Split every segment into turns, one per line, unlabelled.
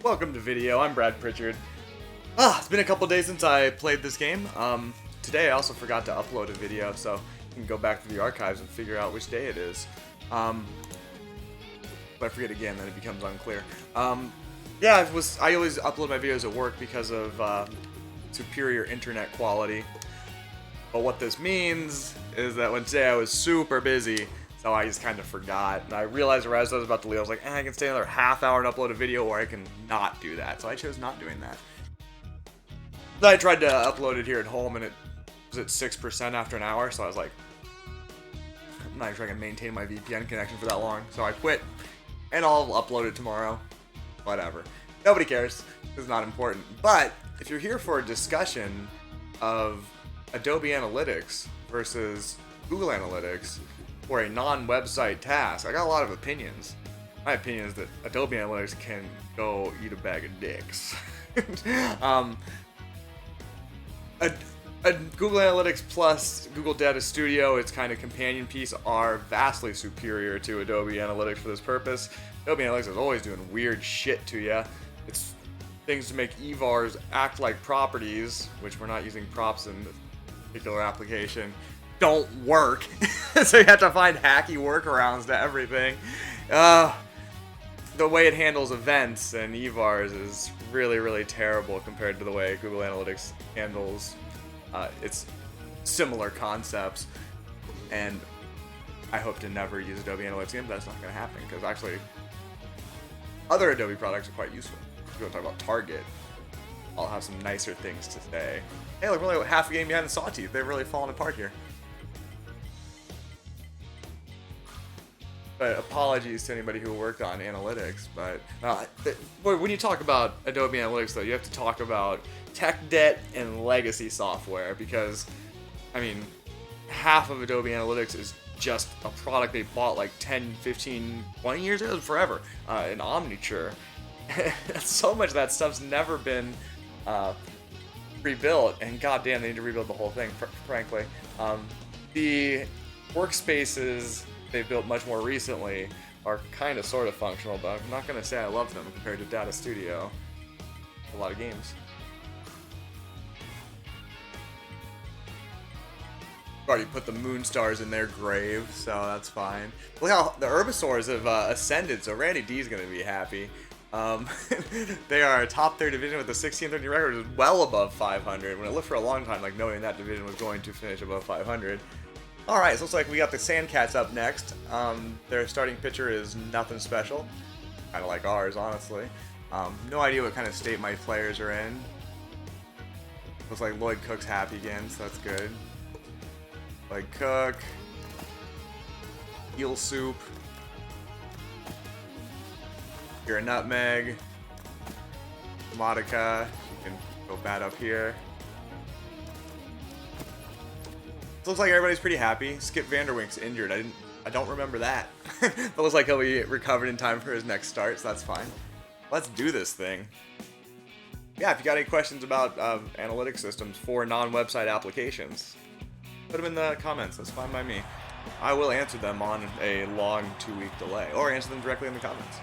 Welcome to video. I'm Brad Pritchard. It's been a couple days since I played this game. Today I also forgot to upload a video, so you can go back to the archives and figure out which day it is. If I forget again, then it becomes unclear. I always upload my videos at work because of superior internet quality. But what this means is that today I was super busy, so I just kind of forgot. And I realized as I was about to leave, I was like, I can stay another half hour and upload a video, or I can not do that. So I chose not doing that. Then I tried to upload it here at home, and it was at 6% after an hour, so I was like, I'm not trying to maintain my VPN connection for that long. So I quit, and I'll upload it tomorrow. Whatever. Nobody cares. It's not important. But if you're here for a discussion of Adobe Analytics versus Google Analytics for a non-website task, I got a lot of opinions. My opinion is that Adobe Analytics can go eat a bag of dicks. Google Analytics plus Google Data Studio, its kind of companion piece, are vastly superior to Adobe Analytics for this purpose. Adobe Analytics is always doing weird shit to you. It's things to make evars act like properties, which we're not using props in this particular application, don't work. So you have to find hacky workarounds to everything. The way it handles events and evars is really, really terrible compared to the way Google Analytics handles its similar concepps. And I hope to never use Adobe Analytics again, but that's not going to happen, because actually other Adobe products are quite useful. If you want to talk about Target, I'll have some nicer things to say. Hey, look, we're only half a game behind the Sawtooth. They've really fallen apart here. But apologies to anybody who worked on analytics. But when you talk about Adobe Analytics, though, you have to talk about tech debt and legacy software, because, I mean, half of Adobe Analytics is just a product they bought like 10, 15, 20 years ago, forever, in Omniture. So much of that stuff's never been rebuilt, and goddamn, they need to rebuild the whole thing, frankly. The workspaces they've built much more recently are kind of sort of functional, but I'm not going to say I love them compared to Data Studio. A lot of games. Already put the Moonstars in their grave, so that's fine. Look how the Herbisaurs have ascended, so Randy D's going to be happy. They are a top tier division with a 16-13 record, which is well above 500. When it looked for a long time like knowing that division was going to finish above 500. Alright, so looks like we got the Sandcats up next. Their starting pitcher is nothing special. Kind of like ours, honestly. No idea what kind of state my players are in. Looks like Lloyd Cook's happy again, so that's good. Lloyd Cook. Eel Soup. You're a Nutmeg. Modica. You can go bat up here. It looks like everybody's pretty happy. Skip Vanderwink's injured. I don't remember that. It looks like he'll be recovered in time for his next start, so that's fine. Let's do this thing. Yeah, if you got any questions about analytic systems for non-website applications, put them in the comments. That's fine by me. I will answer them on a long 2-week delay, or answer them directly in the comments.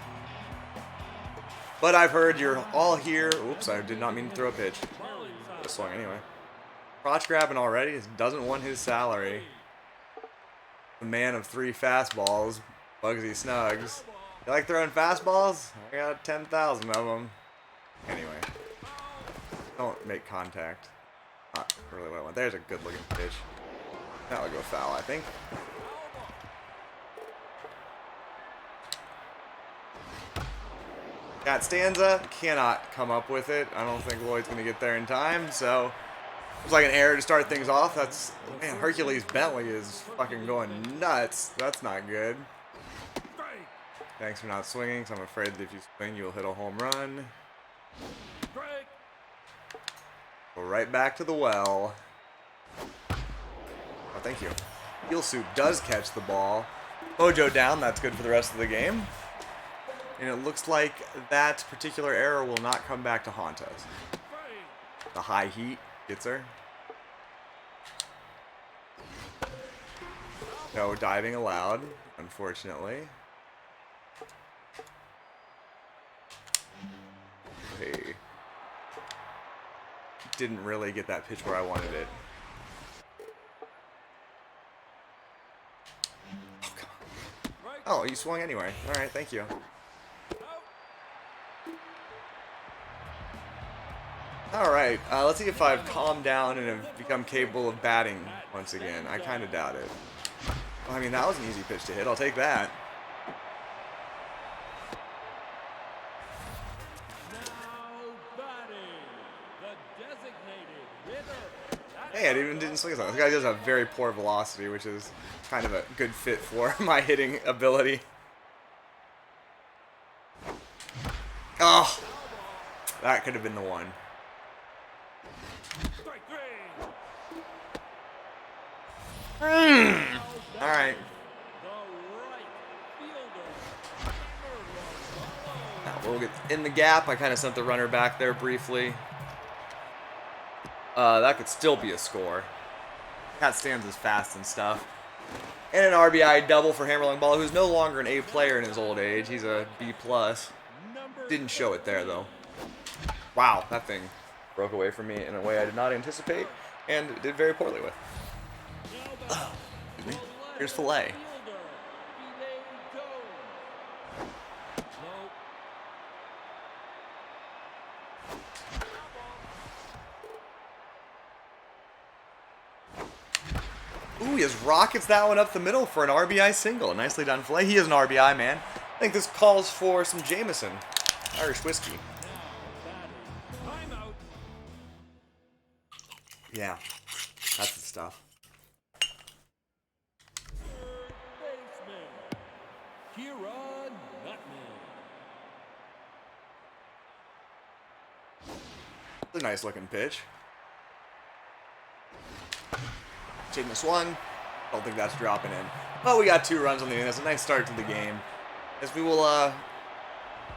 But I've heard you're all here. Oops, I did not mean to throw a pitch. But a swing anyway. Crotch grabbing already, doesn't want his salary. The man of 3 fastballs, Bugsy Snugs. You like throwing fastballs? I got 10,000 of them. Anyway, don't make contact. Not really what I want. There's a good looking pitch. That'll go foul, I think. Got Stanza, cannot come up with it. I don't think Lloyd's gonna get there in time, so it's like an error to start things off. That's, man, Hercules Bentley is fucking going nuts. That's not good. Thanks for not swinging, so I'm afraid that if you swing, you'll hit a home run. Go right back to the well. Oh, thank you. Eel Soup does catch the ball. Mojo down, that's good for the rest of the game. And it looks like that particular error will not come back to haunt us. The high heat gets her. No diving allowed, unfortunately. Hey. Didn't really get that pitch where I wanted it. Oh, come on. Oh, you swung anyway. Alright, thank you. Alright, let's see if I've calmed down and have become capable of batting once again. I kind of doubt it. Well, I mean, that was an easy pitch to hit. I'll take that. Hey, I didn't swing something. This guy does have very poor velocity, which is kind of a good fit for my hitting ability. Oh, that could have been the one. All right. Now we'll get in the gap. I kind of sent the runner back there briefly. That could still be a score. Cat stands is fast and stuff. And an RBI double for Hammerlong Ball, who's no longer an A player in his old age. He's a B+. Didn't show it there, though. Wow, that thing broke away from me in a way I did not anticipate and did very poorly with. Here's Filet. Ooh, he just rockets that one up the middle for an RBI single. Nicely done, Filet. He is an RBI, man. I think this calls for some Jameson. Irish whiskey. Yeah, that's the stuff. It's a nice looking pitch. Taking this one. Don't think that's dropping in. Well, we got 2 runs on the inning. That's a nice start to the game. As we will,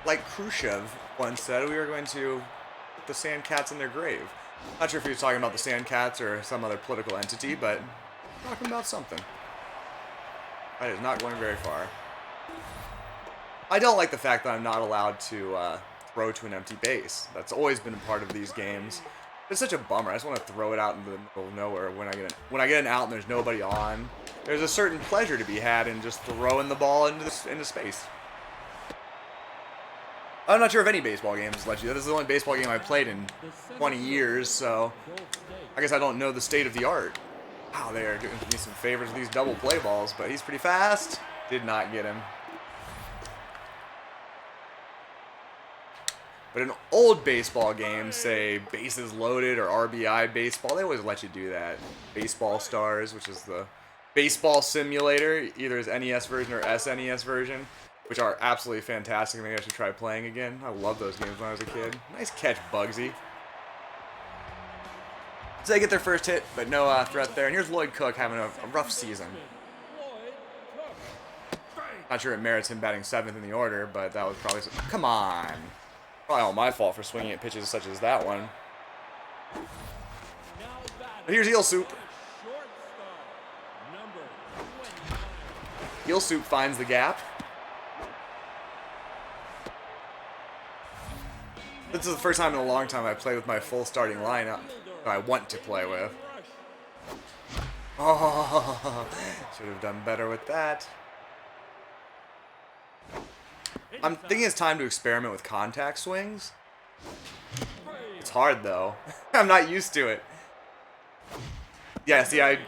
like Khrushchev once said, we are going to put the Sandcats in their grave. Not sure if he was talking about the Sandcats or some other political entity, but talking about something. That is not going very far. I don't like the fact that I'm not allowed to throw to an empty base. That's always been a part of these games. It's such a bummer. I just want to throw it out into the middle of nowhere when I get an out and there's nobody on. There's a certain pleasure to be had in just throwing the ball into space. I'm not sure if any baseball games let you. This is the only baseball game I've played in 20 years, so I guess I don't know the state of the art. Wow, they are giving me some favors with these double play balls, but he's pretty fast. Did not get him. But in old baseball games, say bases loaded or RBI baseball, they always let you do that. Baseball Stars, which is the baseball simulator, either as NES version or SNES version, which are absolutely fantastic. Maybe I should try playing again. I loved those games when I was a kid. Nice catch, Bugsy. So they get their first hit, but no threat there. And here's Lloyd Cook having a rough season. Not sure it merits him batting 7th in the order, but that was probably... Come on. Probably all my fault for swinging at pitches such as that one. But here's Eel Soup. Eel Soup finds the gap. This is the first time in a long time I've played with my full starting lineup that I want to play with. Oh, should have done better with that. I'm thinking it's time to experiment with contact swings. It's hard though. I'm not used to it. Yeah, see, it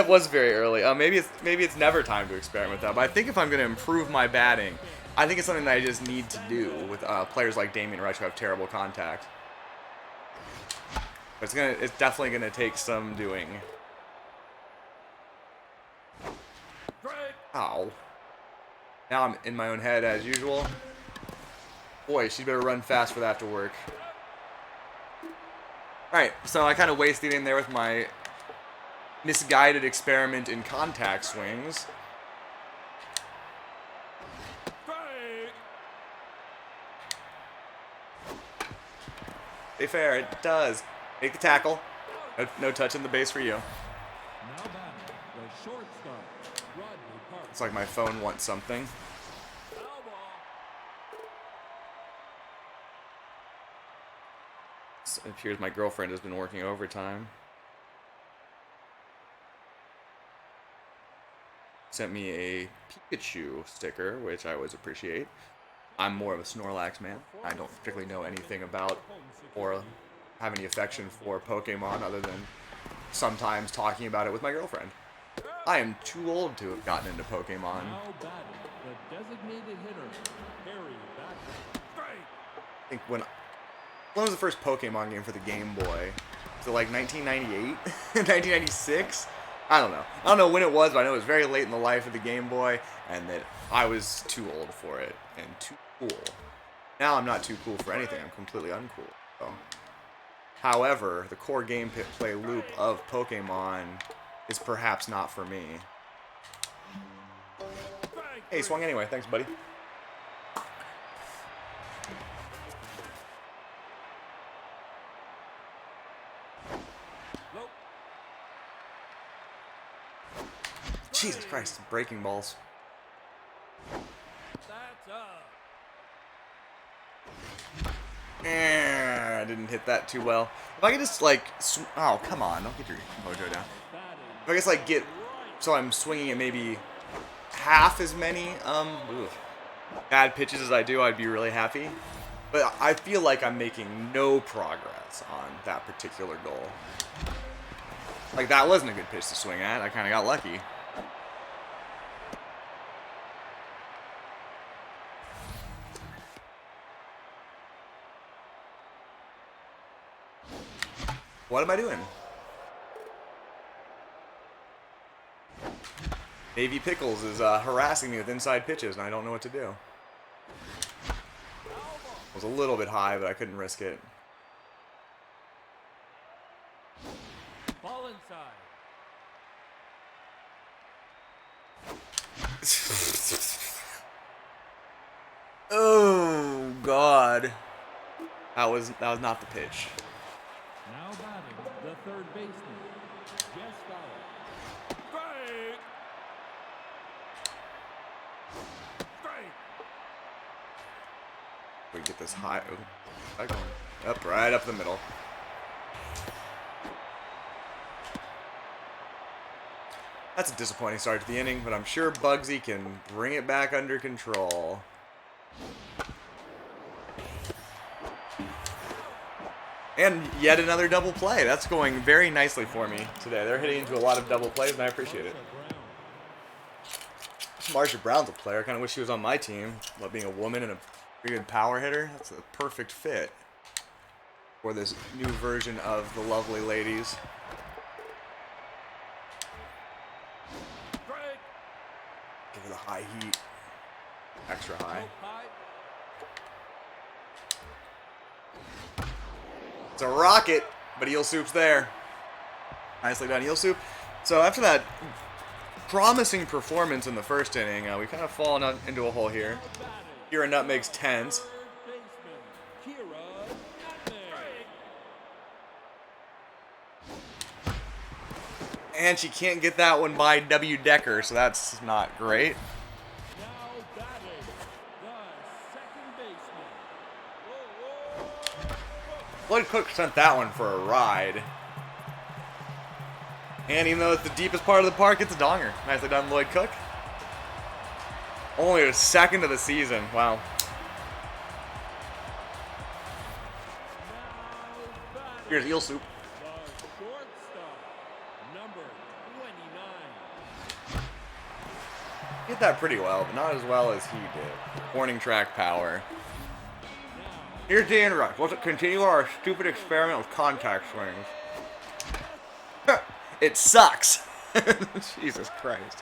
was very early. Maybe it's never time to experiment with that. But I think if I'm going to improve my batting, I think it's something that I just need to do with players like Damien Rush who have terrible contact. But it's definitely gonna take some doing. Ow. Now I'm in my own head as usual. Boy, she better run fast for that to work. Alright, so I kind of wasted in there with my misguided experiment in contact swings. Stay fair, it does. Make the tackle. No touching the base for you. It's like my phone wants something. It appears my girlfriend has been working overtime. Sent me a Pikachu sticker, which I always appreciate. I'm more of a Snorlax man. I don't particularly know anything about or have any affection for Pokemon other than sometimes talking about it with my girlfriend. I am too old to have gotten into Pokemon. I think when was the first Pokemon game for the Game Boy? Was it like 1998? 1996? I don't know. I don't know when it was, but I know it was very late in the life of the Game Boy, and that I was too old for it, and too cool. Now I'm not too cool for anything. I'm completely uncool. So. However, the core gameplay loop of Pokemon is perhaps not for me. Hey, swung anyway. Thanks, buddy. Jesus Christ, breaking balls. I didn't hit that too well. If I could just, like, oh, come on, don't get your mojo down. If I guess, like, so I'm swinging at maybe half as many, bad pitches as I do, I'd be really happy. But I feel like I'm making no progress on that particular goal. Like, that wasn't a good pitch to swing at. I kind of got lucky. What am I doing? Navy Pickles is harassing me with inside pitches, and I don't know what to do. It was a little bit high, but I couldn't risk it.
Ball inside.
Oh God, that was not the pitch.
Now batting the third baseman, Jess Fowler. Strike! Strike!
We get this high. Oh, up right up the middle. That's a disappointing start to the inning, but I'm sure Bugsy can bring it back under control. And yet another double play. That's going very nicely for me today. They're hitting into a lot of double plays, and I appreciate it. Marsha Brown's a player. I kind of wish she was on my team. About being a woman and a pretty good power hitter. That's a perfect fit for this new version of the lovely ladies. Give her the high heat. Extra high. It's a rocket, but Eel Soup's there. Nicely done, Eel Soup. So after that promising performance in the first inning, we kind of fallen into a hole here. Kira Nutmeg's tense. And she can't get that one by W. Decker, so that's not great. Lloyd Cook sent that one for a ride. And even though it's the deepest part of the park, it's a donger. Nicely done, Lloyd Cook. Only a second of the season. Wow. Here's Eel Soup. He did that pretty well, but not as well as he did. Warning track power. Here's the interrupt. Let's continue our stupid experiment with contact swings. It sucks. Jesus Christ.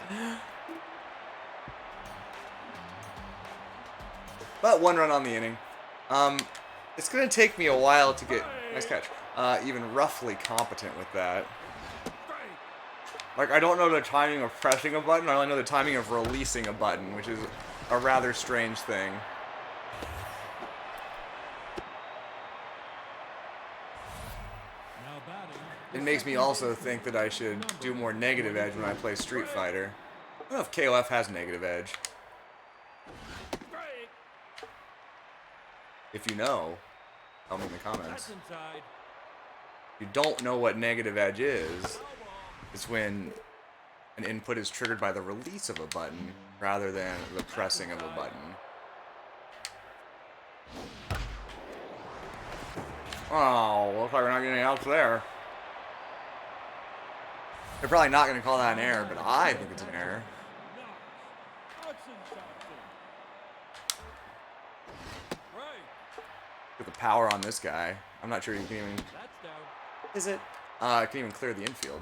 But one run on the inning. It's going to take me a while to get, nice catch, even roughly competent with that. Like, I don't know the timing of pressing a button, I only know the timing of releasing a button, which is a rather strange thing. It makes me also think that I should do more negative edge when I play Street Fighter. I don't know if KOF has negative edge. If you know. Tell me in the comments.
That's inside.
If you don't know what negative edge is, it's when an input is triggered by the release of a button rather than the pressing of a button. Oh, looks like we're not getting outs there. They're probably not going to call that an error, but I think it's an error. Get the power on this guy. I'm not sure you can even... Is it? Can even clear the infield.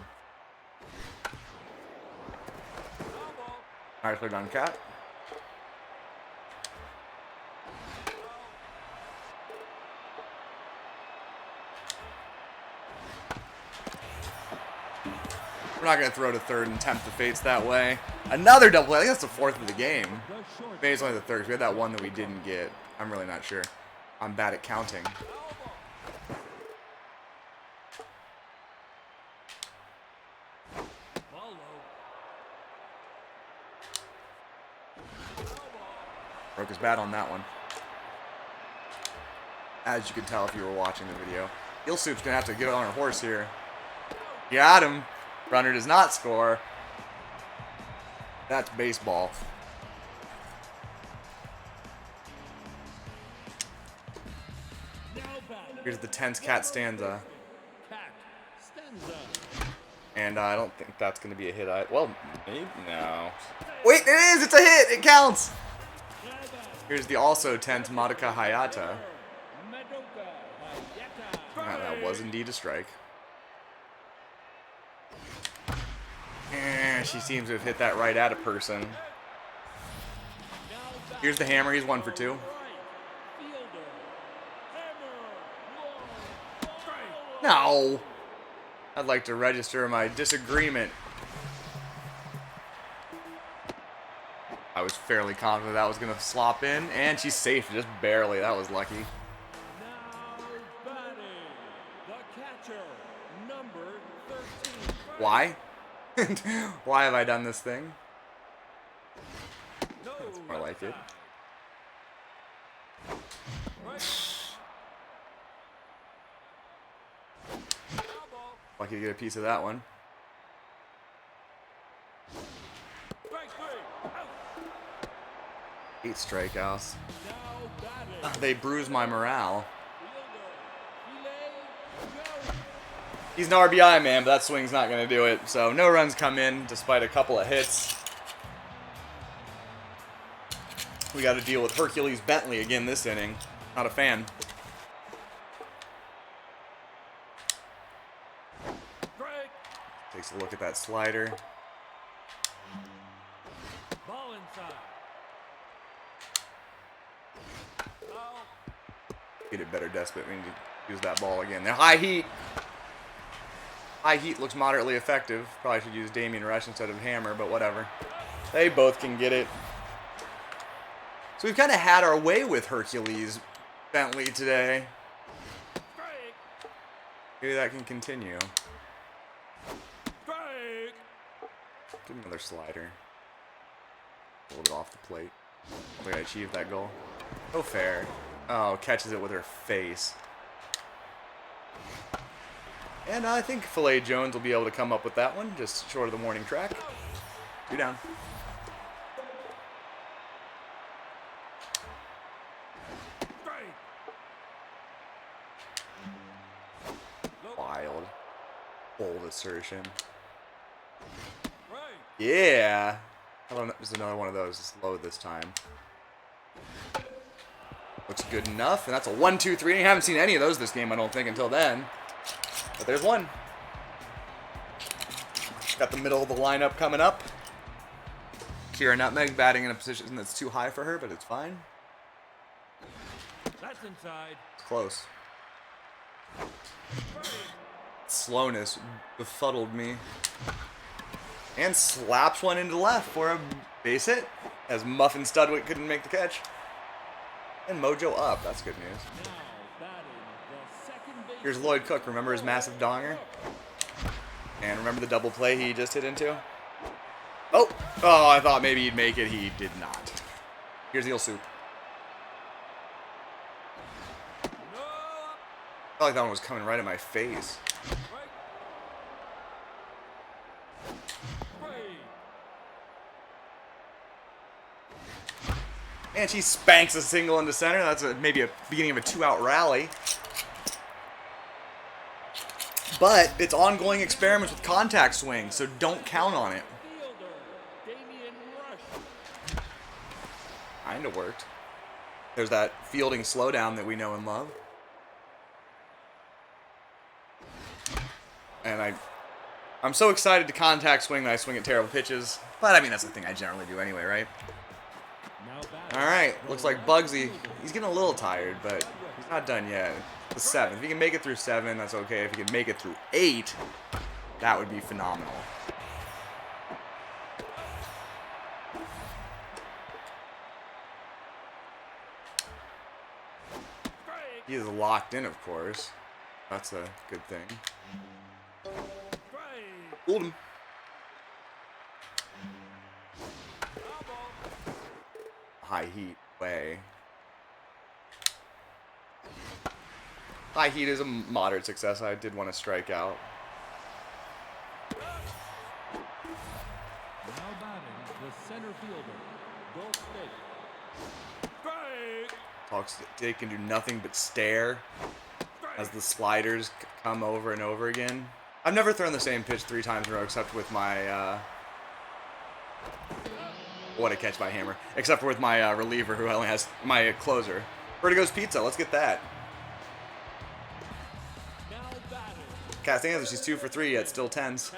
Alright, clear down cat. We're not going to throw to third and tempt the fates that way. Another double play. I think that's the fourth of the game. Maybe it's only the third, because we had that one that we didn't get. I'm really not sure. I'm bad at counting. Broke his bat on that one. As you could tell if you were watching the video. Eel Soup's going to have to get on her horse here. Got him. Runner does not score. That's baseball. Here's the tense cat stanza. And I don't think that's going to be a hit. Well, maybe. No. Wait, it is! It's a hit! It counts! Here's the also tense Madoka Hayata. That was indeed a strike. She seems to have hit that right at a person. Here's the hammer. He's 1 for 2. No! I'd like to register my disagreement. I was fairly confident that was going to slop in, and she's safe, just barely. That was lucky.
Now batting, the catcher, number 13.
Why? Why have I done this thing? That's more like it. Lucky to get a piece of that one. Eight strikeouts. They bruise my morale. He's an RBI man, but that swing's not going to do it. So no runs come in despite a couple of hits. We got to deal with Hercules Bentley again this inning. Not a fan. Takes a look at that slider.
Ball inside.
Get it better, Despot. We need to use that ball again. Now, high heat. High heat looks moderately effective. Probably should use Damien Rush instead of Hammer, but whatever. They both can get it. So we've kind of had our way with Hercules Bentley today. Maybe that can continue. Give him another slider. A little bit off the plate. I think I achieved that goal. No fair. Oh, catches it with her face. And I think Filet Jones will be able to come up with that one, just short of the morning track. 2 down. Wild. Bold assertion. Yeah. I don't know. There's another one of those. It's low this time. Looks good enough. And that's a 1-2-3. I haven't seen any of those this game, I don't think, until then. But there's one. Got the middle of the lineup coming up. Kira Nutmeg batting in a position that's too high for her, but it's fine.
That's inside.
It's close. Slowness befuddled me. And slaps one into left for a base hit, as Muffin Studwick couldn't make the catch. And mojo up. That's good news. Here's Lloyd Cook. Remember his massive donger? And remember the double play he just hit into? Oh! Oh, I thought maybe he'd make it. He did not. Here's Eel Soup. felt like that one was coming right at my face. And she spanks a single into center. That's maybe a beginning of a 2-out rally. But it's ongoing experiments with contact swing, so don't count on it. Kinda worked. There's that fielding slowdown that we know and love. And I'm so excited to contact swing that I swing at terrible pitches. But I mean, that's the thing I generally do anyway, right? Alright, looks like Bugsy, he's getting a little tired, but he's not done yet. The 7th. If he can make it through 7, that's okay. If he can make it through 8, that would be phenomenal. He is locked in, of course. That's a good thing. Fooled him. High heat way. High heat is a moderate success. I did want to strike out.
Now batting the center fielder, Bill State.
Talks they can do nothing but stare as the sliders come over and over again. I've never thrown the same pitch 3 times in a row except with my what a catch by Hammer. Except for with my reliever who only has my closer. Vertigo's Pizza, let's get that. Castanza, she's 2 for 3 yet, still 10s.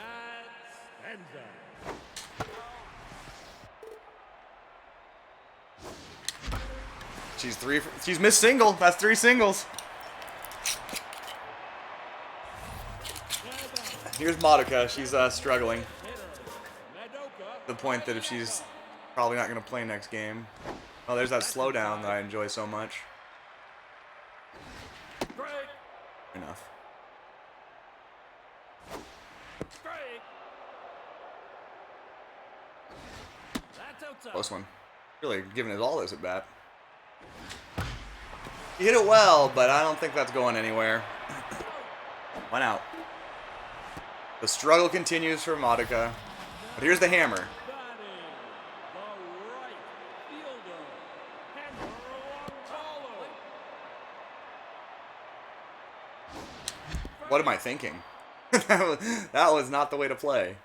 She's missed single. That's 3 singles. Here's Madoka. She's struggling. To the point that if she's probably not going to play next game. Oh, there's that slowdown that I enjoy so much. Enough. Close one. Really giving it all this at bat. He hit it well, but I don't think that's going anywhere. 1 out. The struggle continues for Madoka. But here's the hammer. What am I thinking? That was not the way to play.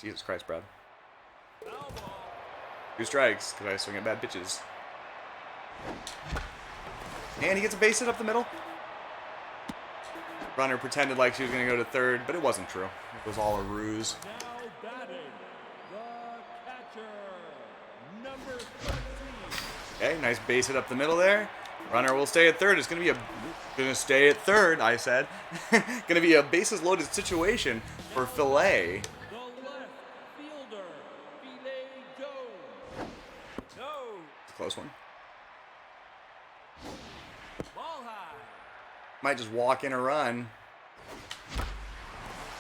Jesus Christ, Brad. 2 strikes, because I swing at bad pitches. And he gets a base hit up the middle. Runner pretended like she was going to go to 3rd, but it wasn't true. It was all a ruse. Okay, nice base hit up the middle there. Runner will stay at 3rd. It's going to stay at 3rd, I said. Going to be a bases loaded situation for Filet. Close one. Might just walk in a run.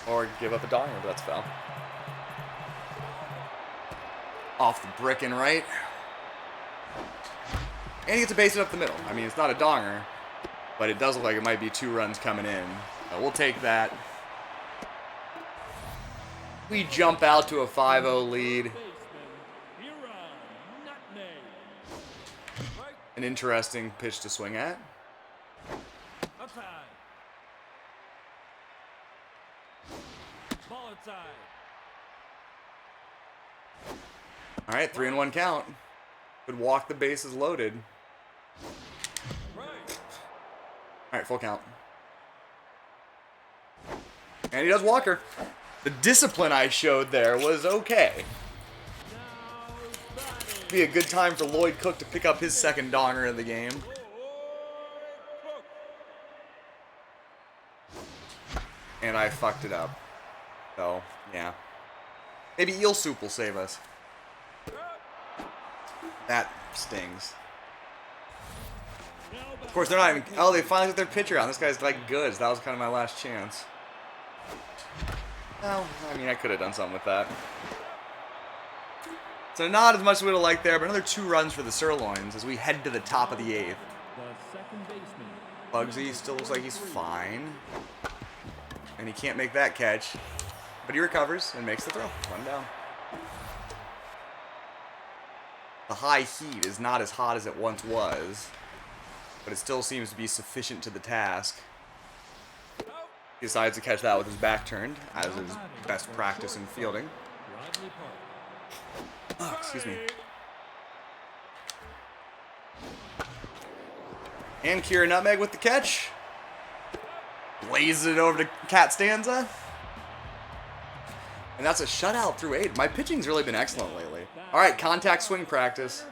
Or give up a donger, but that's foul. Off the brick and right. And he gets a base it up the middle. I mean, it's not a donger, but it does look like it might be 2 runs coming in. We'll take that. We jump out to a 5-0 lead. An interesting pitch to swing at. All right, 3-1 count. Could walk the bases loaded. All right, full count. And he does walk her. The discipline I showed there was okay. Be a good time for Lloyd Cook to pick up his 2nd donger of the game. And I fucked it up. So, yeah. Maybe Eel Soup will save us. That stings. Of course, they're not even... Oh, they finally got their pitcher on. This guy's like good. So that was kind of my last chance. Well, I mean, I could have done something with that. So not as much as we would have liked there, but another 2 runs for the Sirloins as we head to the top of the 8th.
The second baseman,
Bugsy still looks like he's fine. And he can't make that catch. But he recovers and makes the throw. 1 down. The high heat is not as hot as it once was, but it still seems to be sufficient to the task. He decides to catch that with his back turned, as is best practice in fielding. Oh, excuse me. And Kira Nutmeg with the catch. Blazes it over to Cat Stanza. And that's a shutout through 8. My pitching's really been excellent lately. All right, contact swing practice.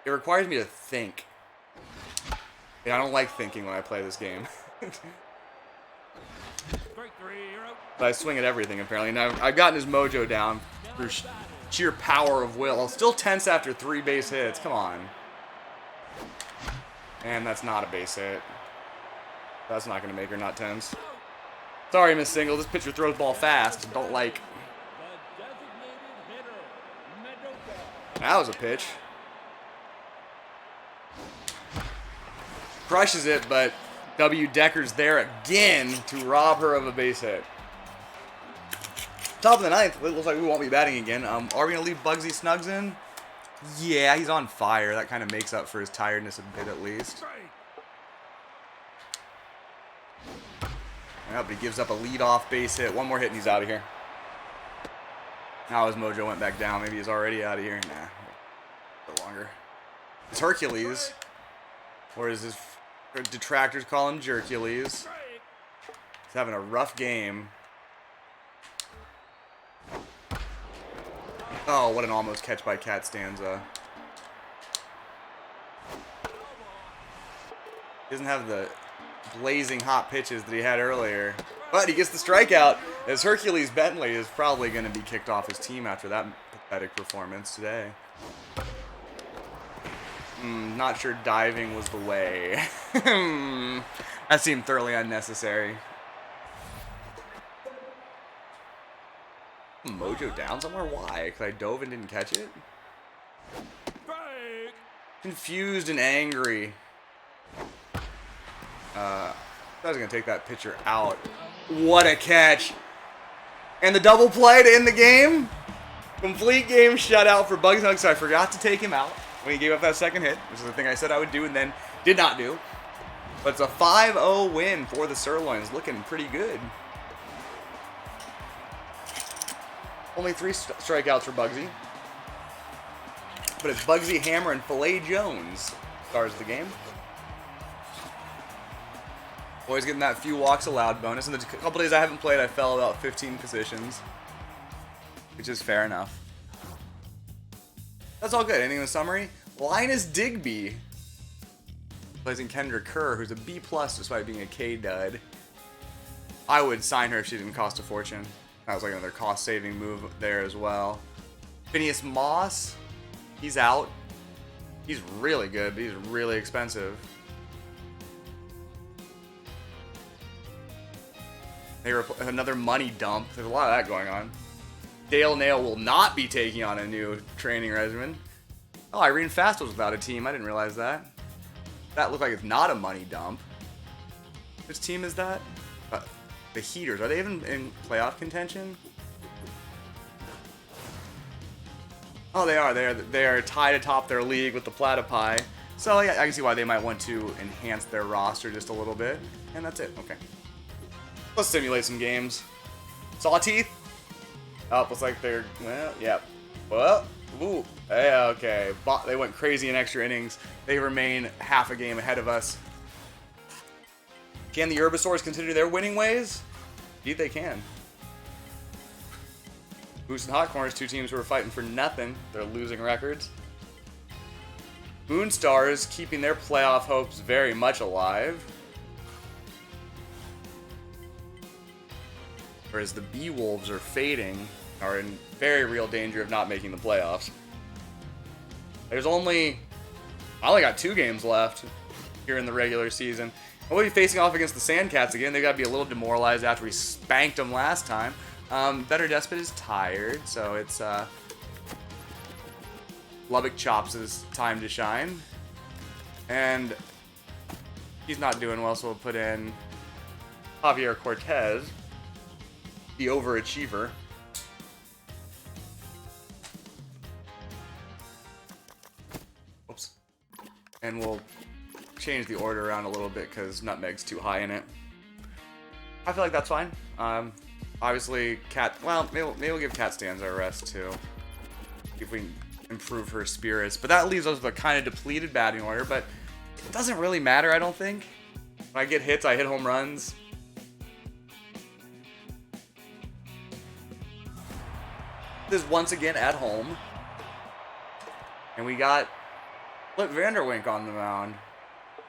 It requires me to think. And I don't like thinking when I play this game. But I swing at everything, apparently. Now, I've gotten his mojo down through sheer power of will. Still tense after 3 base hits. Come on. And that's not a base hit. That's not going to make her not tense. Sorry, Miss Single. This pitcher throws ball fast. Don't like. That was a pitch. Crushes it, but W. Decker's there again to rob her of a base hit. Top of the 9th. It looks like we won't be batting again. Are we going to leave Bugsy Snugs in? Yeah, he's on fire. That kind of makes up for his tiredness a bit at least. Yeah, but he gives up a lead-off base hit. 1 more hit and he's out of here. Now his mojo went back down. Maybe he's already out of here. Nah, a bit longer. It's Hercules. Or as his detractors call him, Jercules. He's having a rough game. Oh, what an almost catch by Cat Stanza. He doesn't have the blazing hot pitches that he had earlier. But he gets the strikeout, as Hercules Bentley is probably going to be kicked off his team after that pathetic performance today. Not sure diving was the way. That seemed thoroughly unnecessary. Mojo down somewhere? Why? Because I dove and didn't catch it? Confused and angry. I was going to take that pitcher out. What a catch. And the double play to end the game. Complete game shutout for Bugsy. So I forgot to take him out when he gave up that second hit, which is the thing I said I would do and then did not do. But it's a 5-0 win for the Sirloins. Looking pretty good. Only 3 strikeouts for Bugsy. But it's Bugsy, Hammer, and Filet Jones stars of the game. Always getting that few walks allowed bonus. In the couple days I haven't played, I fell about 15 positions. Which is fair enough. That's all good. Ending the summary. Linus Digby plays in Kendra Kerr, who's a B+ despite being a K dud. I would sign her if she didn't cost a fortune. That was like another cost-saving move there as well. Phineas Moss, he's out. He's really good, but he's really expensive. Another money dump. There's a lot of that going on. Dale Nail will not be taking on a new training regimen. Oh, Irene Fast was without a team. I didn't realize that. That looked like it's not a money dump. Which team is that? The Heaters. Are they even in playoff contention? Oh, they are. They are tied atop their league with the Platypi. So yeah, I can see why they might want to enhance their roster just a little bit. And that's it. Okay. Let's simulate some games. Sawteeth. Oh, looks like they're, well, yeah. Well, ooh, yeah, okay. They went crazy in extra innings. They remain half a game ahead of us. Can the Herbisaurs continue their winning ways? Indeed they can. Boost and Hot Corners, 2 teams who are fighting for nothing. They're losing records. Moonstars keeping their playoff hopes very much alive. Whereas the Bee-Wolves are fading, are in very real danger of not making the playoffs. I only got 2 games left here in the regular season. And we'll be facing off against the Sandcats again. They got to be a little demoralized after we spanked them last time. Better Despot is tired, so it's Lubbock Chops' time to shine. And he's not doing well, so we'll put in Javier Cortez, the overachiever. Oops. And we'll change the order around a little bit because Nutmeg's too high in it. I feel like that's fine. Obviously, Cat. Well, maybe we'll give Cat Stanza a rest too. See if we can improve her spirits. But that leaves us with a kind of depleted batting order. But it doesn't really matter, I don't think. When I get hits, I hit home runs. This is once again at home. And we got Flip Vanderwink on the mound.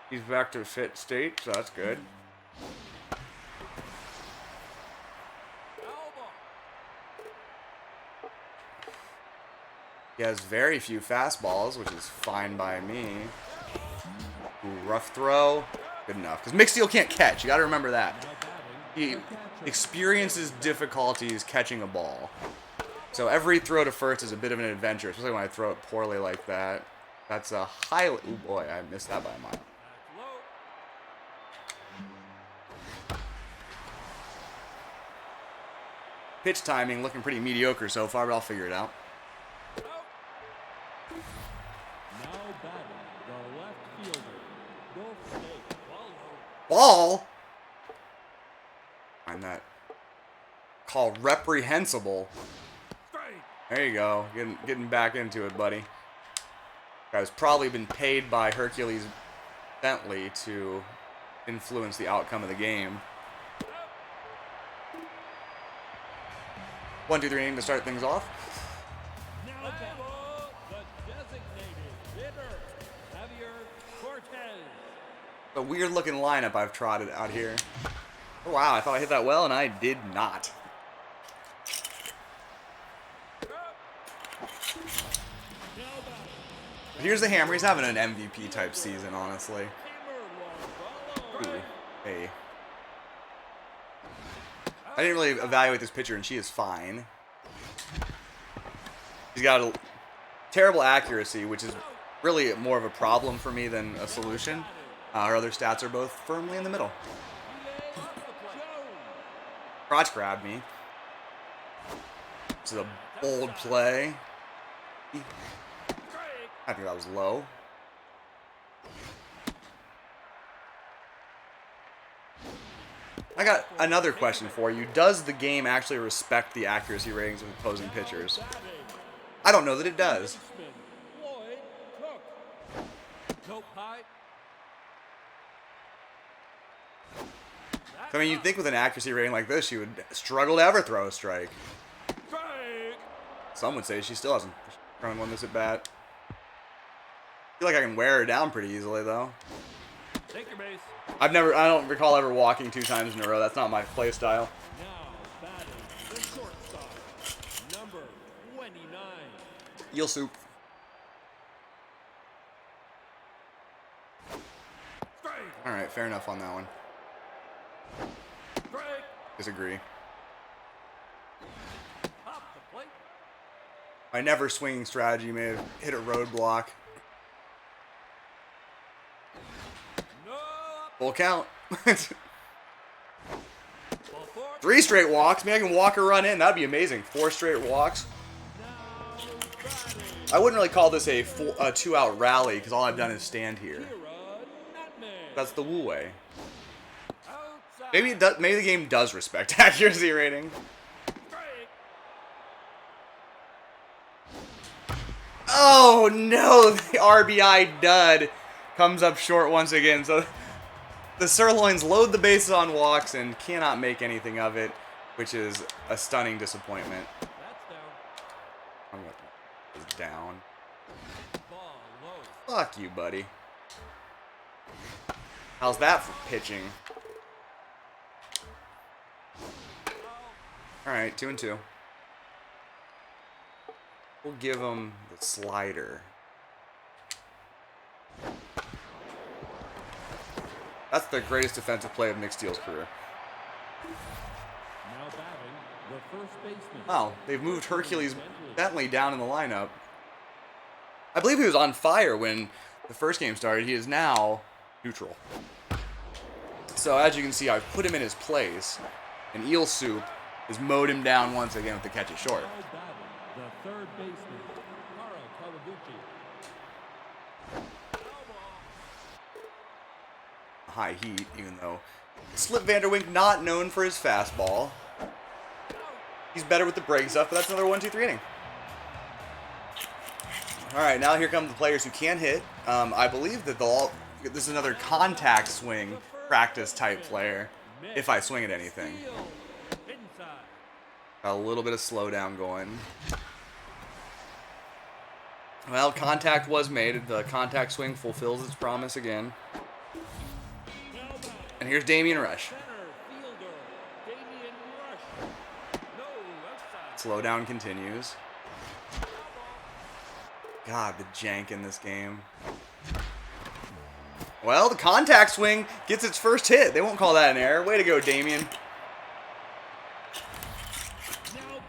He's back to fit state, so that's good. He has very few fastballs, which is fine by me. Ooh, rough throw. Good enough. Because McSteel can't catch. You got to remember that. He experiences difficulties catching a ball. So every throw to first is a bit of an adventure, especially when I throw it poorly like that. That's a highly... Ooh, boy, I missed that by a mile. Pitch timing looking pretty mediocre so far, but I'll figure it out.
Now batting the left fielder. Gulf State.
Ball? Find that call reprehensible. There you go. Getting back into it, buddy. Guy's probably been paid by Hercules Bentley to influence the outcome of the game. 1, 2, 3 inning to start things off.
Now the designated hitter, Javier Cortez.
A weird looking lineup I've trotted out here. Oh, wow, I thought I hit that well, and I did not. Here's the hammer. He's having an MVP type season, honestly. Ooh, hey. I didn't really evaluate this pitcher, and she is fine. He's got a terrible accuracy, which is really more of a problem for me than a solution. Our other stats are both firmly in the middle. Crotch grabbed me. This is a bold play. I think that was low. I got another question for you. Does the game actually respect the accuracy ratings of opposing pitchers? I don't know that it does. I mean, you'd think with an accuracy rating like this, she would struggle to ever throw a strike. Some would say she still hasn't thrown one this at bat. I feel like I can wear her down pretty easily, though.
Take your base.
I don't recall ever walking 2 times in a row. That's not my play style.
Now batting the shortstop, number 29.
Eel soup. All right, fair enough on that one. Disagree. My never swinging strategy may have hit a roadblock. Full count. 3 straight walks. Maybe I can walk or run in. That'd be amazing. 4 straight walks. I wouldn't really call this a 2-out rally because all I've done is stand here. That's the Wu way. Maybe it does, maybe the game does respect accuracy rating. Oh no! The RBI dud comes up short once again. So the Sirloins load the bases on walks and cannot make anything of it, which is a stunning disappointment. It's down. Fuck you, buddy. How's that for pitching? Alright, 2-2. We'll give him the slider. That's the greatest defensive play of Nick Steele's career.
Now batting the first baseman.
Wow, they've moved Hercules Bentley down in the lineup. I believe he was on fire when the first game started. He is now neutral. So as you can see, I've put him in his place, and Eel Soup has mowed him down once again with the catch it short.
Now batting, the third baseman, Kara Kawaguchi.
High heat, even though Slip Vanderwink not known for his fastball. He's better with the break stuff, but that's another 1-2-3 inning. All right, now here come the players who can hit. I believe that this is another contact swing practice type player, if I swing at anything. Got a little bit of slowdown going. Well, contact was made. The contact swing fulfills its promise again. And here's Damian Rush. Slowdown continues. God, the jank in this game. Well, the contact swing gets its first hit. They won't call that an error. Way to go, Damian.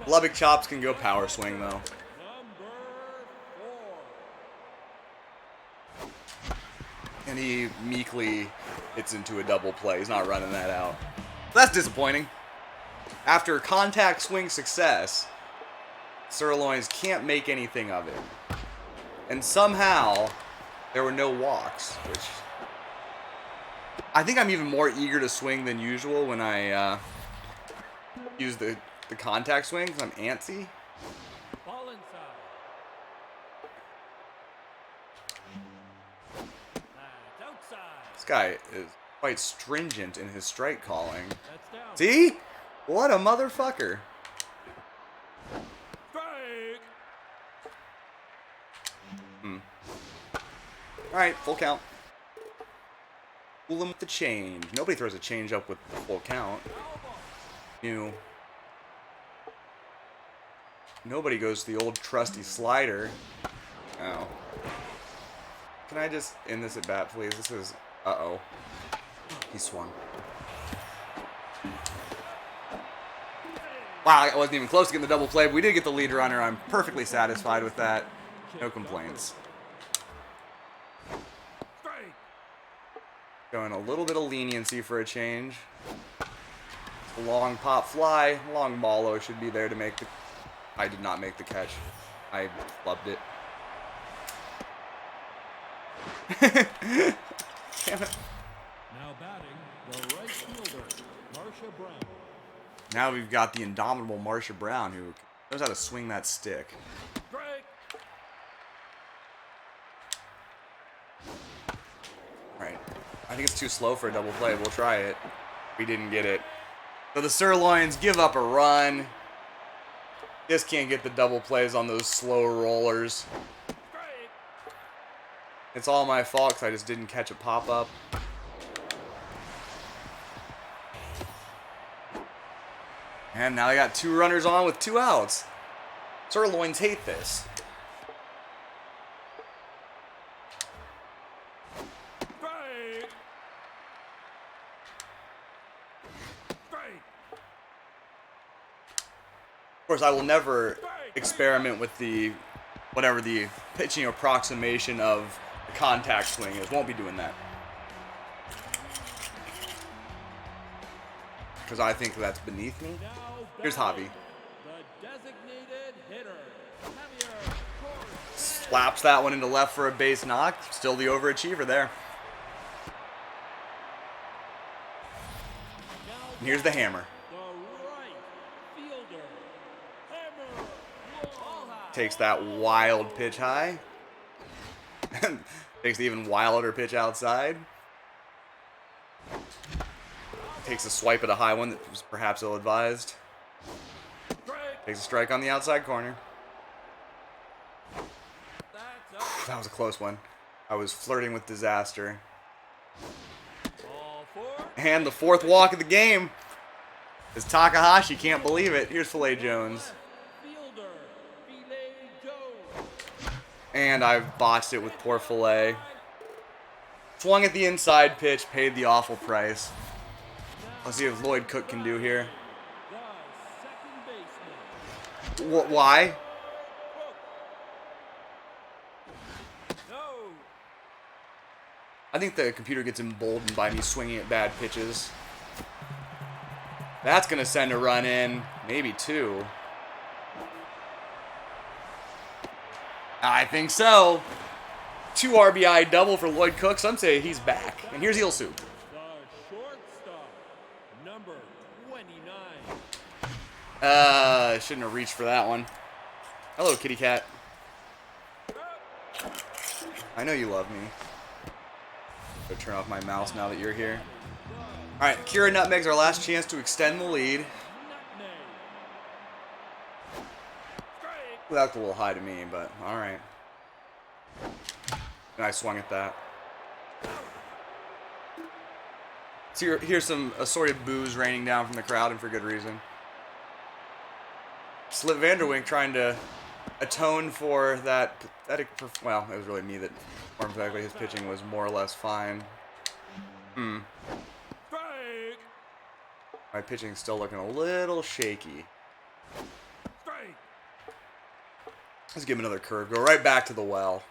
Lubbock Chops can go power swing, though. And he meekly hits into a double play. He's not running that out. That's disappointing. After contact swing success, Sirloins can't make anything of it. And somehow, there were no walks, which I think I'm even more eager to swing than usual when I use the contact swing, because I'm antsy.
Ball inside. That's outside.
This guy is quite stringent in his strike calling.
That's down.
See? What a motherfucker.
Strike.
Alright, full count. Fool him with the change. Nobody throws a change up with the full count. Nobody goes to the old trusty slider. Oh. Can I just end this at bat, please? This is... Uh-oh. He swung. Wow, I wasn't even close to getting the double play, but we did get the lead runner. I'm perfectly satisfied with that. No complaints. Going a little bit of leniency for a change. Long pop fly. Long Malo should be there to make the... I did not make the catch. I flubbed it. Damn it.
Now batting, the right fielder, Marsha Brown.
Now we've got the indomitable Marsha Brown, who knows how to swing that stick.
Strike.
Alright. I think it's too slow for a double play. We'll try it. We didn't get it. So the Sirloins give up a run. Just can't get the double plays on those slow rollers.
Strike.
It's all my fault because I just didn't catch a pop-up. And now I got 2 runners on with 2 outs. Sirloins hate this.
Strike. Strike.
Of course, I will never experiment with whatever the pitching approximation of the contact swing is. Won't be doing that. Because I think that's beneath me.
Now
Here's
batting,
Javi.
the designated hitter, Javier Torres.
Slaps that one into left for a base knock. Still the overachiever there. And here's the hammer.
The right fielder, Hammer. Ball high.
Takes that wild pitch high. And takes the even wilder pitch outside. Takes a swipe at a high one that was perhaps ill-advised.
Strike.
Takes a strike on the outside corner.
That's up.
That was a close one. I was flirting with disaster.
Ball 4.
And the 4th walk of the game is Takahashi. Can't believe it. Here's Filet Jones.
Fielder, Filet Jones.
And I've botched it with poor Filet. Swung at the inside pitch, paid the awful price. Let's see if Lloyd Cook can do here.
The second baseman,
Why? I think the computer gets emboldened by me swinging at bad pitches. That's going to send a run in. Maybe 2. I think so. 2 RBI double for Lloyd Cook. Some say he's back. And here's Eel Soup.
The shortstop, number 29.
Shouldn't have reached for that one. Hello, kitty cat. I know you love me. Go turn off my mouse now that you're here. Alright, Kira nutmegs our last chance to extend the lead. Well, that's a little high to me, but alright. And I swung at that. So here's some assorted boos raining down from the crowd, and for good reason. Slip Vanderwink trying to atone for that pathetic... Well, it was really me that... More exactly, his pitching was more or less fine. My pitching's still looking a little shaky. Let's give him another curve. Go right back to the well.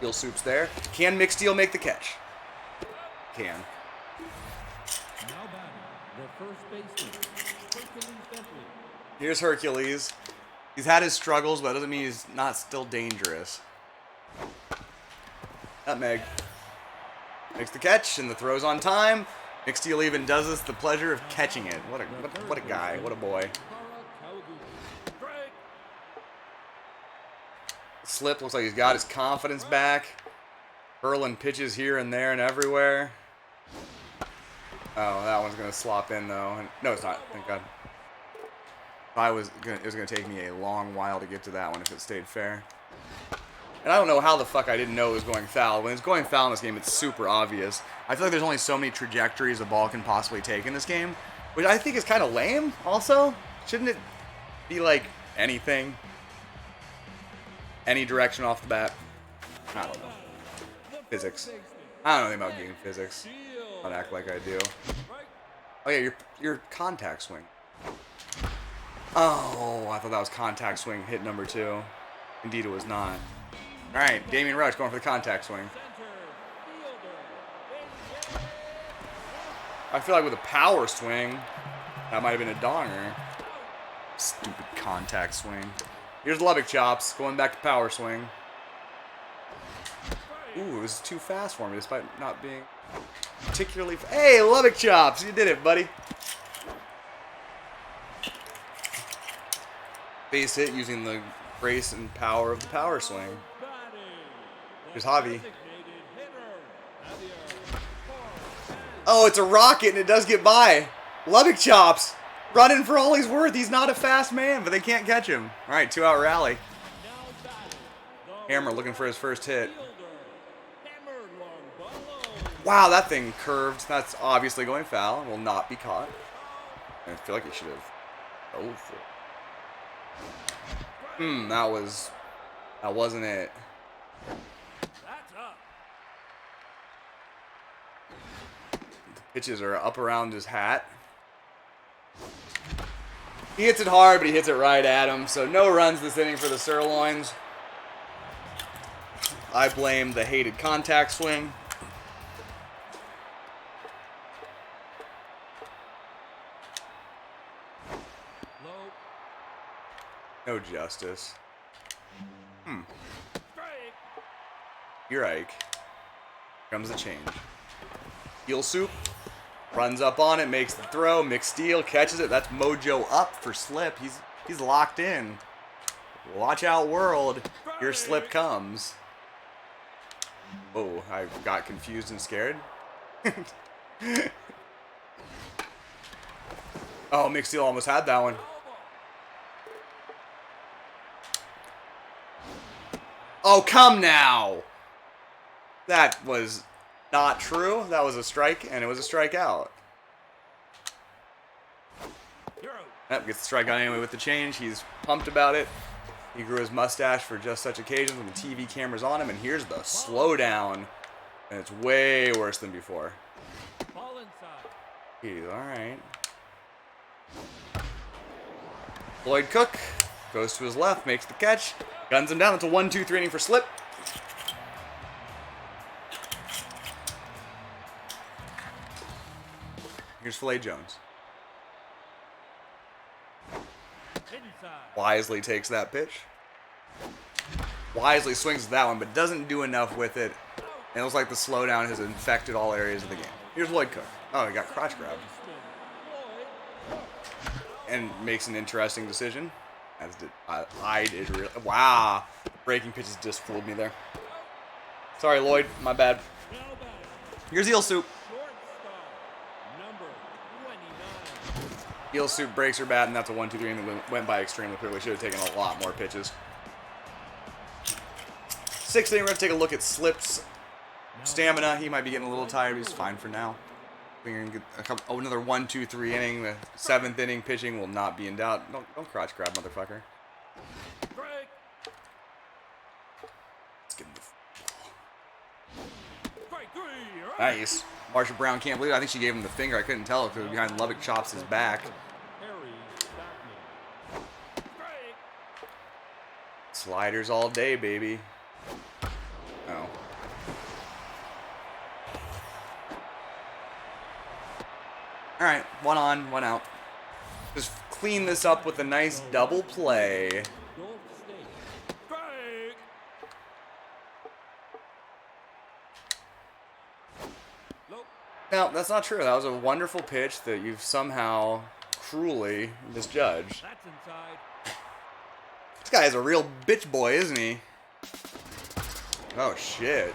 Eel Soup's there. Can McSteel make the catch? Can.
Now batting, the first baseman, Hercules Bentley.
Here's Hercules. He's had his struggles, but that doesn't mean he's not still dangerous. Nutmeg makes the catch, and the throw's on time. McSteel even does us the pleasure of catching it. What a guy. What a boy. Slip looks like he's got his confidence back. Hurling pitches here and there and everywhere. Oh, that one's going to slop in, though. No, it's not. Thank God. It was going to take me a long while to get to that one if it stayed fair. And I don't know how the fuck I didn't know it was going foul. When it's going foul in this game, it's super obvious. I feel like there's only so many trajectories a ball can possibly take in this game, which I think is kind of lame, also. Shouldn't it be, like, anything? Any direction off the bat? I don't know. Physics. I don't know anything about game physics. I'll act like I do. Oh, yeah, your contact swing. Oh, I thought that was contact swing, hit number 2. Indeed, it was not. All right, Damian Rush going for the contact swing. I feel like with a power swing, that might have been a donger. Stupid contact swing. Here's Lubbock chops, going back to power swing. Ooh, it was too fast for me, despite not being particularly... Hey, Lubbock chops, you did it, buddy. Base hit using the grace and power of the power swing. Here's Javi. Oh, it's a rocket and it does get by. Lubbock chops. Running for all he's worth. He's not a fast man, but they can't catch him. All right, 2-out rally. Hammer looking for his first hit. Wow, that thing curved. That's obviously going foul and will not be caught. I feel like he should have. Oh, that wasn't it. The pitches are up around his hat. He hits it hard, but he hits it right at him. So no runs this inning for the Sirloins. I blame the hated contact swing. No justice. You're Ike. Comes the change. Eel Soup runs up on it, makes the throw. McSteel catches it. That's mojo up for Slip. He's locked in. Watch out, world. Your Slip comes. Oh, I got confused and scared. Oh, McSteel almost had that one. Oh, come now. That was not true. That was a strike, and it was a strikeout. Yep, gets the strikeout anyway with the change. He's pumped about it. He grew his mustache for just such occasions when the TV camera's on him, and here's the slowdown. And it's way worse than before. He's all right. Lloyd Cook goes to his left, makes the catch. Guns him down. It's a 1-2-3 inning for Slip. Here's Filet Jones.
Inside.
Wisely takes that pitch. Wisely swings at that one, but doesn't do enough with it. And it looks like the slowdown has infected all areas of the game. Here's Lloyd Cook. Oh, he got crotch grabbed. And makes an interesting decision. As did I did. Really, wow. Breaking pitches just fooled me there. Sorry, Lloyd. My bad. Here's Eel Soup. Eel Soup breaks her bat, and that's a 1-2-3 inning that went by extremely quickly. Should have taken a lot more pitches. Sixth inning, we're going to take a look at Slip's stamina. He might be getting a little tired, but he's fine for now. We're going to get another 1-2-3 inning. The seventh inning pitching will not be in doubt. Don't crotch grab, motherfucker. Let's get him the... Nice. Marsha Brown can't believe it. I think she gave him the finger. I couldn't tell because behind Lubbock chops his back. Sliders all day, baby. Oh. Alright, one on, one out. Just clean this up with a nice double play. No, that's not true. That was a wonderful pitch that you've somehow cruelly misjudged. This guy is a real bitch boy, isn't he? Oh, shit.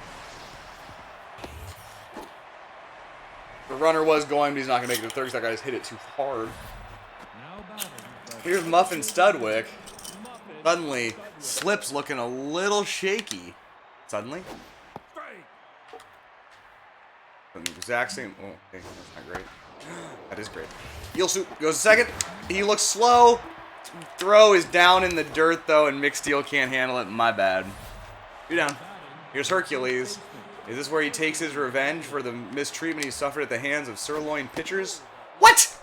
The runner was going, but he's not going to make it to third because that guy just hit it too hard. Here's Muffin Studwick. Suddenly, Slip's looking a little shaky. Suddenly. The exact same. Oh, okay, that's not great. That is great. Eel Soup goes to second. He looks slow. Throw is down in the dirt, though, and Mick Steele can't handle it. My bad. You're down. Here's Hercules. Is this where he takes his revenge for the mistreatment he suffered at the hands of Sirloin pitchers? What?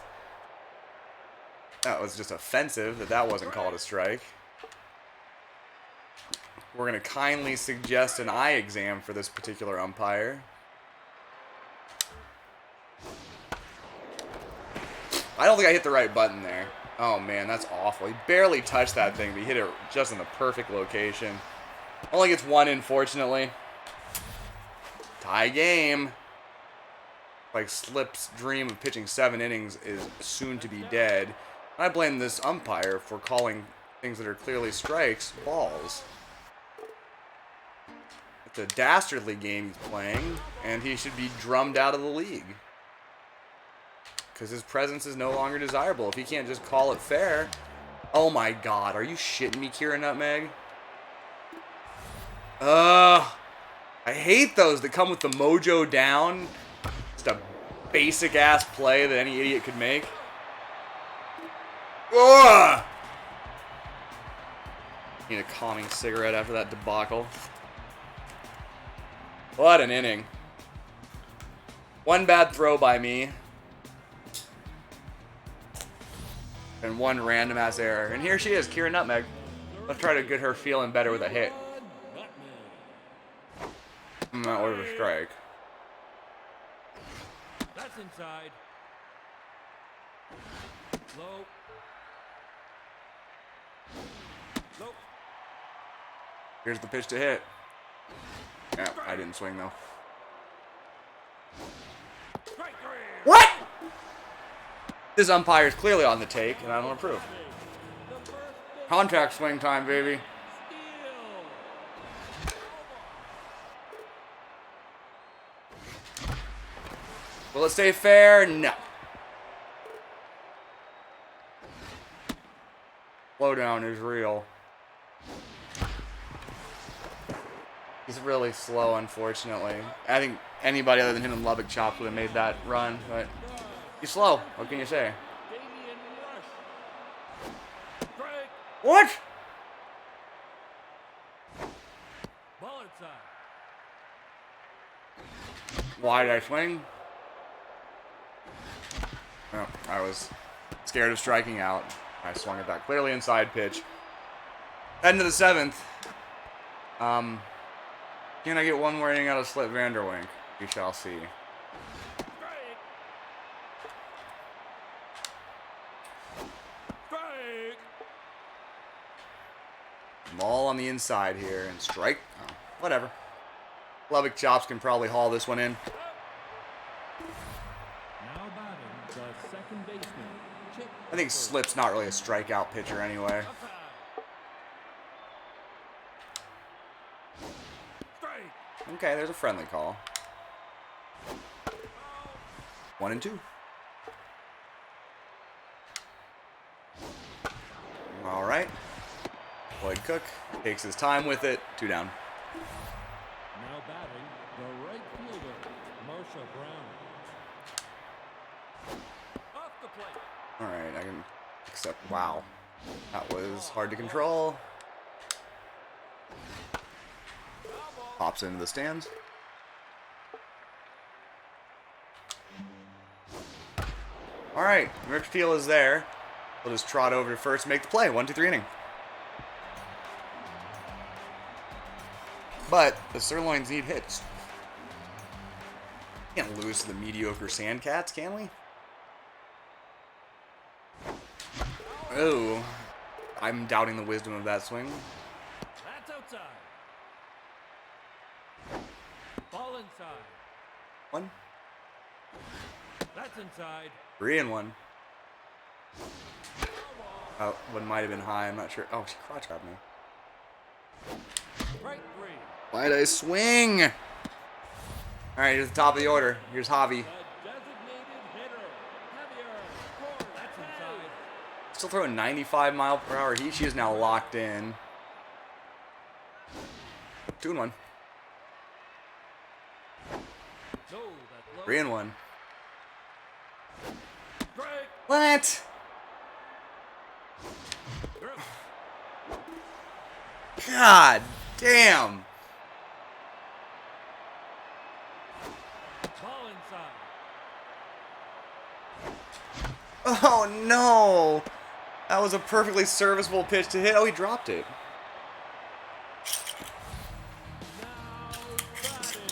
That was just offensive that wasn't called a strike. We're going to kindly suggest an eye exam for this particular umpire. I don't think I hit the right button there. Oh, man, that's awful. He barely touched that thing, but he hit it just in the perfect location. Only gets one, unfortunately. Tie game. Like Slip's dream of pitching 7 innings is soon to be dead. I blame this umpire for calling things that are clearly strikes balls. It's a dastardly game he's playing, and he should be drummed out of the league. Because his presence is no longer desirable. If he can't just call it fair. Oh my god, are you shitting me, Kira Nutmeg? I hate those that come with the mojo down. Just a basic ass play that any idiot could make. Ugh! Need a calming cigarette after that debacle. What an inning. One bad throw by me. And one random ass error. And here she is, Kira Nutmeg. Let's try to get her feeling better with a hit. That was a strike.
That's inside. Low. Low.
Here's the pitch to hit. Yeah, I didn't swing though. What? This umpire is clearly on the take, and I don't approve. Contact swing time, baby. Will it stay fair? No. Slowdown is real. He's really slow, unfortunately. I think anybody other than him and Lubbock Chops would have made that run, but he's slow. What can you say? What? Why did I swing? Oh, I was scared of striking out. I swung at that clearly inside pitch. Heading to the 7th. Can I get one more inning out of Slip Vanderwink? We shall see. I'm all on the inside here and strike. Oh, whatever. Lubbock Chops can probably haul this one in.
Now batting the second baseman. Chip
I think Slip's not really a strikeout pitcher anyway.
Strike.
Okay, there's a friendly call. 1 and 2. All right. Lloyd Cook takes his time with it. 2 down.
Now batting the right fielder, Marsha Brown. Off the plate.
All right, I can accept. Wow, that was hard to control. Pops into the stands. All right, Rick Steele is there. We'll just trot over to first, make the play. 1, 2, 3 inning. But the Sirloins need hits. Can't lose to the mediocre Sandcats, can we? Oh, I'm doubting the wisdom of that swing.
That's outside. Ball inside.
1.
That's inside.
3 and 1. Oh, one might have been high. I'm not sure. Oh, she crotch grabbed me.
Right 3.
Why'd I swing? All right, here's the top of the order. Here's Javi.
The designated hitter. Javier. That's inside.
Still throwing 95-mile-per-hour heat. She is now locked in. 2 and 1.
No, that's low.
3 and 1.
Strike.
What?
Through.
God damn.
Ball inside.
Oh no. That was a perfectly serviceable pitch to hit. Oh, he dropped it.
Now batting.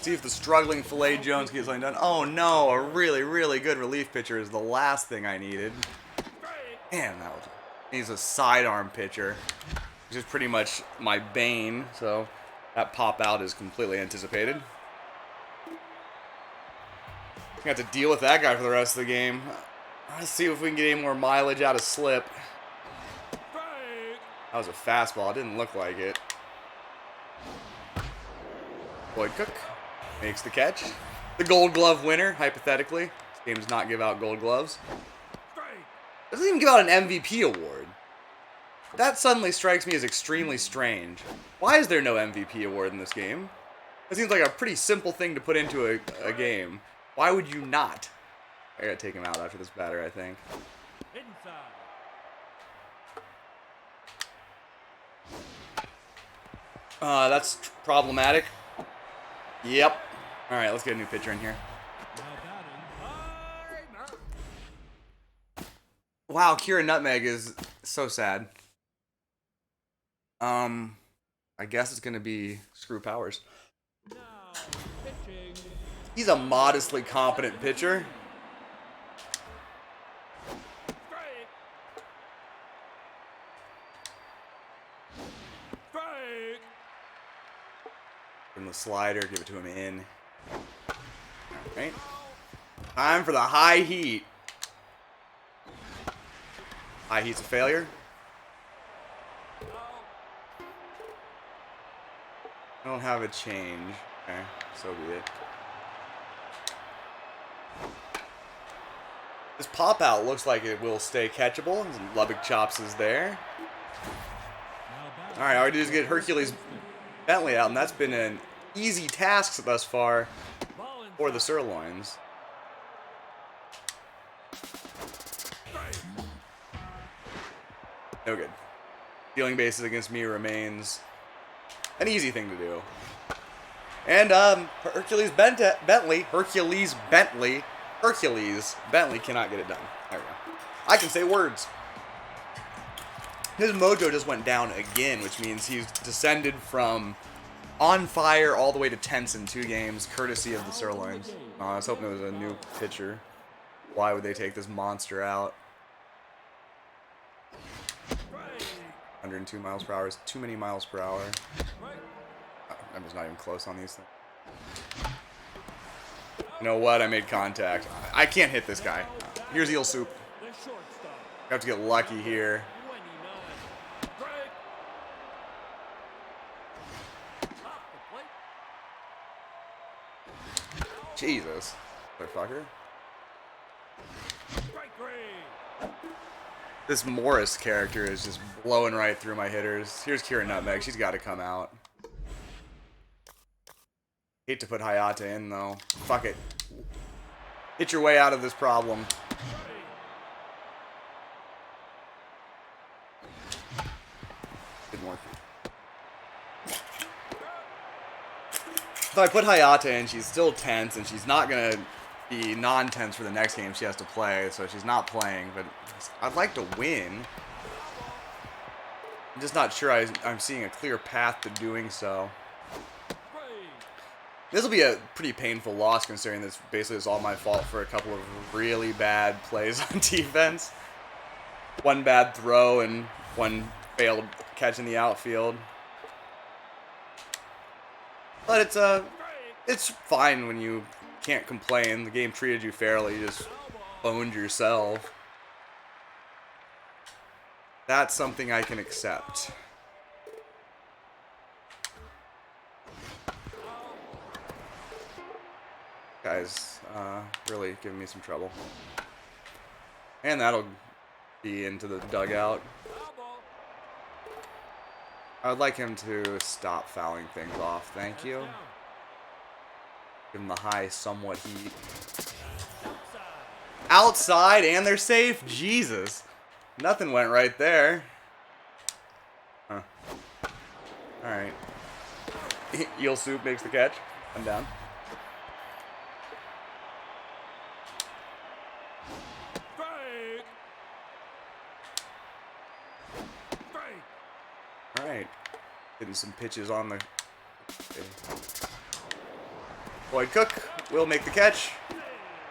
See if the struggling Filet Jones gets something done. Oh no, a really, really good relief pitcher is the last thing I needed.
Strike.
Man, that was. He's a sidearm pitcher, which is pretty much my bane. So that pop out is completely anticipated. I have to deal with that guy for the rest of the game. Let's see if we can get any more mileage out of Slip.
Strike.
That was a fastball. It didn't look like it. Lloyd Cook makes the catch. The Gold Glove winner, hypothetically. This game does not give out Gold Gloves.
Strike.
Doesn't even give out an MVP award. That suddenly strikes me as extremely strange. Why is there no MVP award in this game? It seems like a pretty simple thing to put into a game. Why would you not? I gotta take him out after this batter, I think.
Inside.
That's problematic. Yep. Alright, let's get a new pitcher in here.
Now batting. High mound.
Wow, Kira Nutmeg is so sad. I guess it's gonna be Screw Powers.
Now pitching.
He's a modestly competent pitcher.
Strike. Strike.
From the slider, give it to him in. Alright. Time for the high heat. High heat's a failure. I don't have a change. Okay, so be it. This pop out looks like it will stay catchable. Lubbock Chops is there. Alright, all I do is get Hercules Bentley out, and that's been an easy task thus far for the Sirloins. No good. Stealing bases against me remains an easy thing to do. And Hercules Bentley cannot get it done. There we go. I can say words. His mojo just went down again, which means he's descended from on fire all the way to tense in 2 games, courtesy of the Sirloins. I was hoping it was a new pitcher. Why would they take this monster out? 102 miles per hour is too many miles per hour. I'm just not even close on these things. You know what? I made contact. I can't hit this guy. Here's eel soup. I have to get lucky here. Jesus. Motherfucker. This Morris character is just blowing right through my hitters. Here's Kira Nutmeg. She's got to come out. Hate to put Hayata in, though. Fuck it. Hit your way out of this problem. Didn't work. If I put Hayata in, she's still tense, and she's not going to be non-tense for the next game she has to play, so she's not playing, but I'd like to win. I'm just not sure I'm seeing a clear path to doing so. This will be a pretty painful loss considering this basically is all my fault for a couple of really bad plays on defense. One bad throw and one failed catch in the outfield. But it's fine when you can't complain. The game treated you fairly. You just owned yourself. That's something I can accept. Guys, really giving me some trouble. And that'll be into the dugout. I would like him to stop fouling things off. Thank you. Give him the high somewhat heat. Outside and they're safe? Jesus. Nothing went right there. Huh. Alright. Eel Soup makes the catch. I'm down. Alright. Getting some pitches on the... Okay. Boyd Cook will make the catch.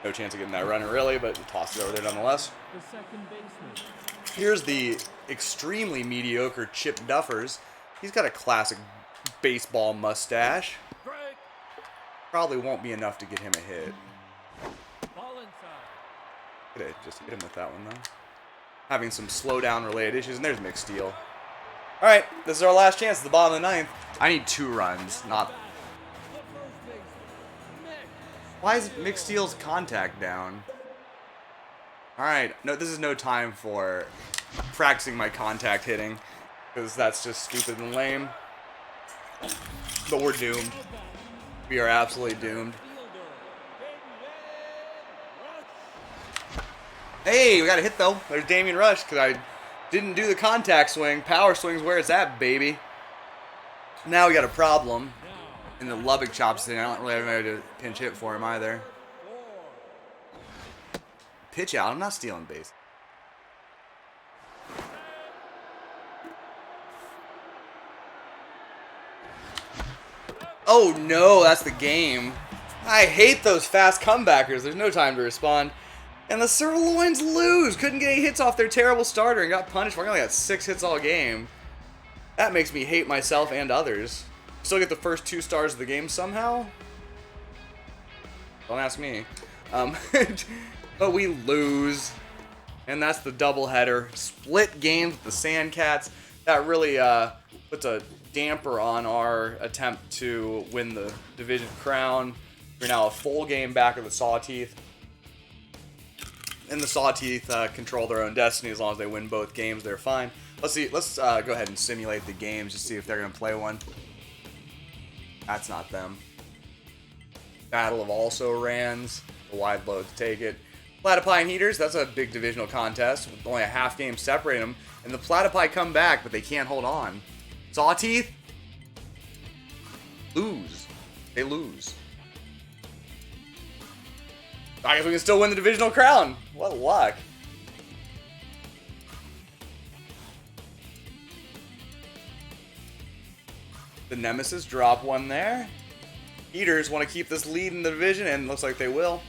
No chance of getting that runner really, but toss it over there nonetheless.
The second baseman.
Here's the extremely mediocre Chip Duffers. He's got a classic baseball mustache. Probably won't be enough to get him a hit. Could have just hit him with that one though. Having some slowdown related issues, and there's McSteal. Alright, this is our last chance at the bottom of the ninth. I need 2 runs, not... Why is McSteal's contact down? Alright, no, this is no time for practicing my contact hitting, because that's just stupid and lame. But we're doomed. We are absolutely doomed. Hey, we got a hit though. There's Damian Rush, because I didn't do the contact swing. Power swing's where it's at, baby. Now we got a problem. In the Lubbock chops thing, I don't really have anybody to pinch hit for him either. Pitch out, I'm not stealing base. Oh no, that's the game. I hate those fast comebackers. There's no time to respond. And the Sirloins lose. Couldn't get any hits off their terrible starter and got punished. I only got 6 hits all game. That makes me hate myself and others. Still get the first 2 stars of the game somehow? Don't ask me. But we lose. And that's the doubleheader. Split games with the Sandcats. That really puts a damper on our attempt to win the division crown. We're now a full game back of the Sawteeth. And the Sawteeth control their own destiny. As long as they win both games, they're fine. Let's see. Let's go ahead and simulate the games to see if they're going to play one. That's not them. Battle of Also-Rans. A wide load to take it. Platypi and Heaters. That's a big divisional contest. With only a half game separating them. And the Platypi come back, but they can't hold on. Sawteeth. Lose. They lose. I guess we can still win the divisional crown. What luck. The Nemesis drop one there. Heaters want to keep this lead in the division, and looks like they will.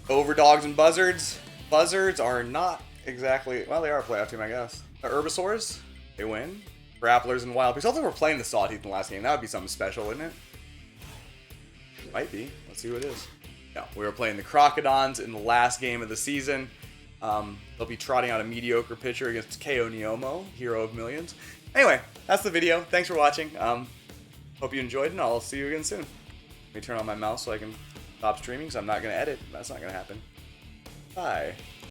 Overdogs and Buzzards. Buzzards are not exactly. Well, they are a playoff team, I guess. The Herbisaurs, they win. Grapplers and Wild Pigs. Hopefully we're playing the Sawteeth in the last game. That would be something special, wouldn't it? Might be. Let's see who it is. No, we were playing the Crocodons in the last game of the season. They'll be trotting out a mediocre pitcher against KO Neomo, hero of millions. Anyway, that's the video. Thanks for watching. Hope you enjoyed, and I'll see you again soon. Let me turn on my mouse so I can stop streaming, because I'm not going to edit. That's not going to happen. Bye.